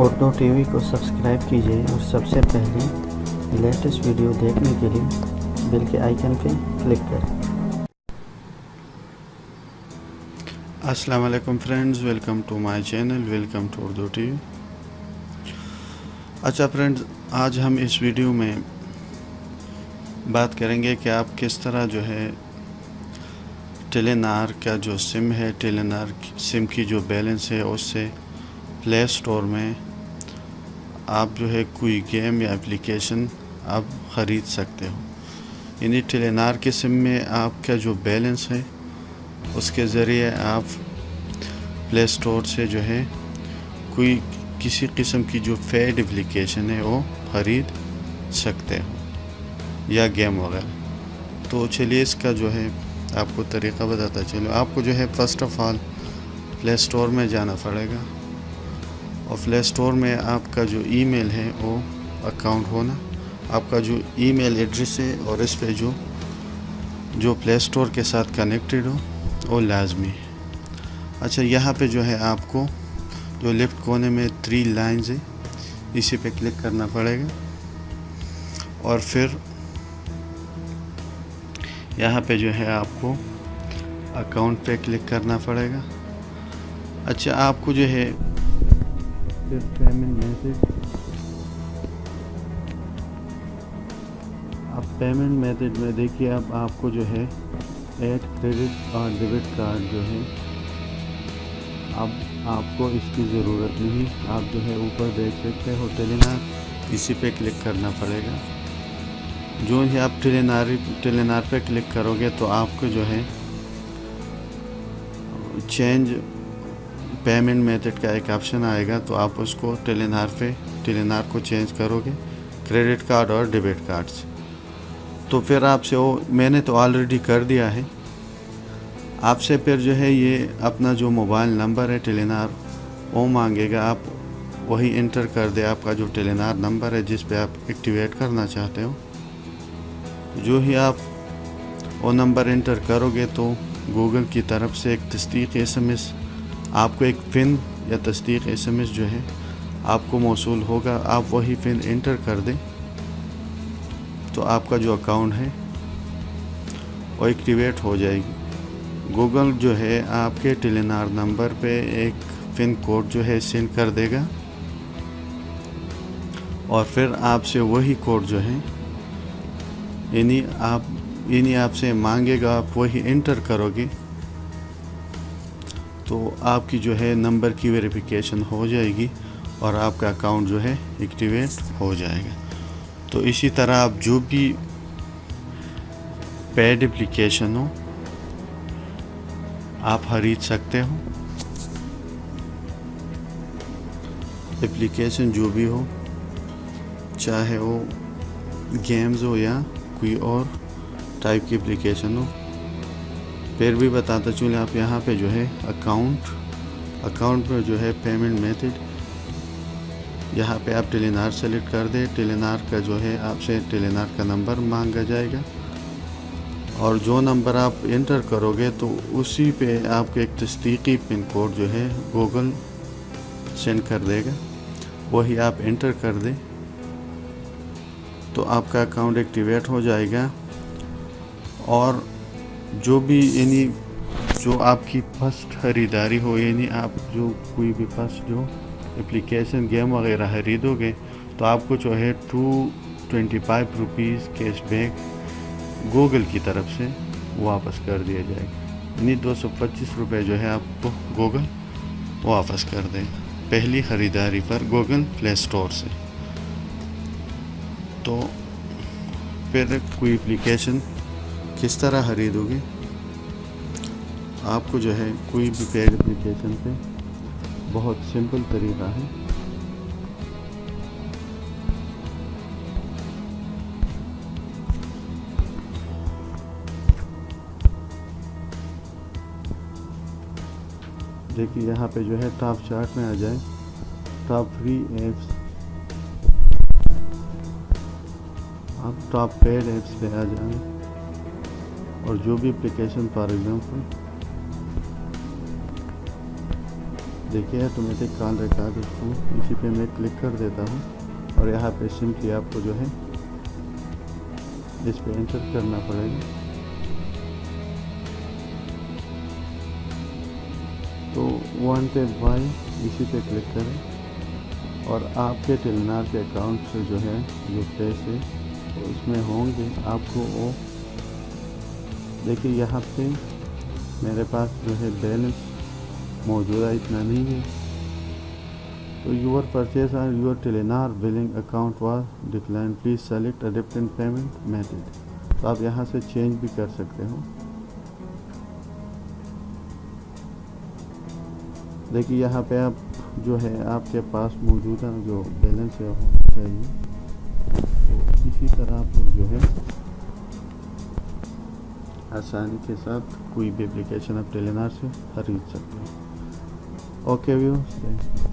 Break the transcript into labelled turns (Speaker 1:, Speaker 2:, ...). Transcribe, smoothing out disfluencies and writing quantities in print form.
Speaker 1: Urdu TV को subscribe कीजिए और सबसे पहले लेटेस्ट वीडियो देखने के लिए बेल के आइकन पे क्लिक करें।
Speaker 2: अस्सलाम वालेकुम friends, welcome to my channel, welcome to Urdu TV. अच्छा फ्रेंड्स, आज हम इस वीडियो में बात करेंगे कि आप किस तरह जो है टेलीनार का जो सिम है, टेलीनार सिम की जो बैलेंस है उससे प्ले स्टोर में आप जो है कोई गेम या एप्लीकेशन आप ख़रीद सकते हो। यानी टेलीनार के सिम में आपका जो बैलेंस है उसके ज़रिए आप प्ले स्टोर से जो है कोई किसी किस्म की जो फेड एप्लीकेशन है वो ख़रीद सकते हो या गेम वगैरह। तो चलिए इसका जो है आपको तरीक़ा बताता चलो। आपको जो है first of all play store में जाना पड़ेगा और प्ले स्टोर में आपका जो ईमेल है वो अकाउंट होना, आपका जो ईमेल एड्रेस है और इस पे जो प्ले स्टोर के साथ कनेक्टेड हो वो लाजमी है। अच्छा, यहाँ पे जो है आपको जो लेफ़्ट कोने में 3 लाइन्स है इसी पे क्लिक करना पड़ेगा और फिर यहाँ पे जो है आपको अकाउंट पे क्लिक करना पड़ेगा। अच्छा, आपको जो है फिर पेमेंट मेथड, अब पेमेंट मेथड में देखिए अब आपको जो है ऐड क्रेडिट और डेबिट कार्ड जो है अब आपको इसकी ज़रूरत नहीं। आप जो है ऊपर देख सकते हो टेलीनार, इसी पे क्लिक करना पड़ेगा। जो ही आप टेलीनार पे क्लिक करोगे तो आपको जो है चेंज पेमेंट मेथड का एक ऑप्शन आएगा, तो आप उसको टेलीनार को चेंज करोगे क्रेडिट कार्ड और डेबिट कार्ड से। तो फिर आपसे वो मैंने तो ऑलरेडी कर दिया है, आपसे फिर जो है ये अपना जो मोबाइल नंबर है टेलीनार वो मांगेगा, आप वही इंटर कर दे आपका जो टेलीनार नंबर है जिस पे आप एक्टिवेट करना चाहते हो। जो ही आप वो नंबर इंटर करोगे तो गूगल की तरफ से एक तस्दीक SMS, आपको एक पिन या तस्दीक SMS जो है आपको मौसूल होगा। आप वही पिन इंटर कर दें तो आपका जो अकाउंट है वो एक्टिवेट हो जाएगी। गूगल जो है आपके टेलीनार नंबर पे एक पिन कोड जो है सेंड कर देगा और फिर आपसे वही कोड जो है यानी आपसे मांगेगा, आप वही इंटर करोगे तो आपकी जो है नंबर की वेरिफिकेशन हो जाएगी और आपका अकाउंट जो है एक्टिवेट हो जाएगा। तो इसी तरह आप जो भी पेड एप्लीकेशन हो आप खरीद सकते हो। एप्लीकेशन जो भी हो, चाहे वो गेम्स हो या कोई और टाइप की एप्लीकेशन हो। फिर भी बताता चलूँ, आप यहाँ पे जो है अकाउंट में जो है पेमेंट मेथड, यहाँ पे आप टेलीनार सेलेक्ट कर दें। टेलीनार का जो है आपसे टेलीनार का नंबर मांगा जाएगा और जो नंबर आप इंटर करोगे तो उसी पे आपको एक तस्दीकी पिन कोड जो है गूगल सेंड कर देगा, वही आप इंटर कर दें तो आपका अकाउंट एक्टिवेट हो जाएगा। और जो भी यानी जो आपकी फर्स्ट ख़रीदारी हो, यानी आप जो कोई भी फर्स्ट जो एप्लीकेशन गेम वगैरह खरीदोगे तो आपको जो है 225 रुपीज़ कैशबैक गूगल की तरफ से वापस कर दिया जाएगा। यानी 225 रुपये जो है आपको गूगल वापस कर देगा पहली ख़रीदारी पर गूगल प्ले स्टोर से। तो फिर कोई एप्लीकेशन किस तरह ख़रीदोगे, आपको जो है कोई भी पेड एप्लीकेशन पे बहुत सिंपल तरीका है। देखिए यहाँ पे जो है टॉप चार्ट में आ जाए, टॉप 3 ऐप्स, आप टॉप पेड ऐप्स पे आ जाएं और जो भी एप्लीकेशन फॉर एग्जांपल
Speaker 1: देखिए ऑटोमेटिक कॉल रिकॉर्ड इसी पे मैं क्लिक कर देता हूँ और यहाँ पे सिंपली आपको जो है इस पे एंटर करना पड़ेगा। तो वांटेड बाय इसी पे क्लिक करें और आपके टेलीनार के अकाउंट से जो है जो पैसे तो उसमें होंगे आपको वो देखिए यहाँ पे मेरे पास जो है बैलेंस मौजूदा इतना नहीं है। तो योर परचेज और your Telenor billing account was decline, please select a different payment method. तो आप यहाँ से चेंज भी कर सकते हो। देखिए यहाँ पे आप जो है आपके पास मौजूदा जो बैलेंस है होना चाहिए। तो इसी तरह आप लोग जो है आसानी के साथ कोई भी एप्लीकेशन आप टेलीनार से खरीद सकते हो। Okay viewers.